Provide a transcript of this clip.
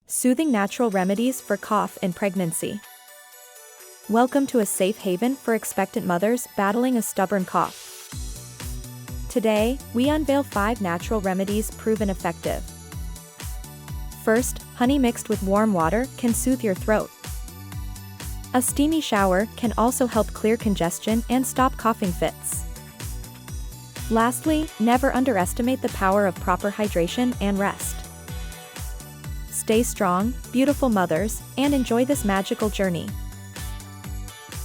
Soothing natural remedies for cough in pregnancy. Welcome to a safe haven for expectant mothers battling a stubborn cough. Today, we unveil 5 natural remedies proven effective. First, honey mixed with warm water can soothe your throat. A steamy shower can also help clear congestion and stop coughing fits. Lastly, never underestimate the power of proper hydration and rest. Stay strong, beautiful mothers, and enjoy this magical journey.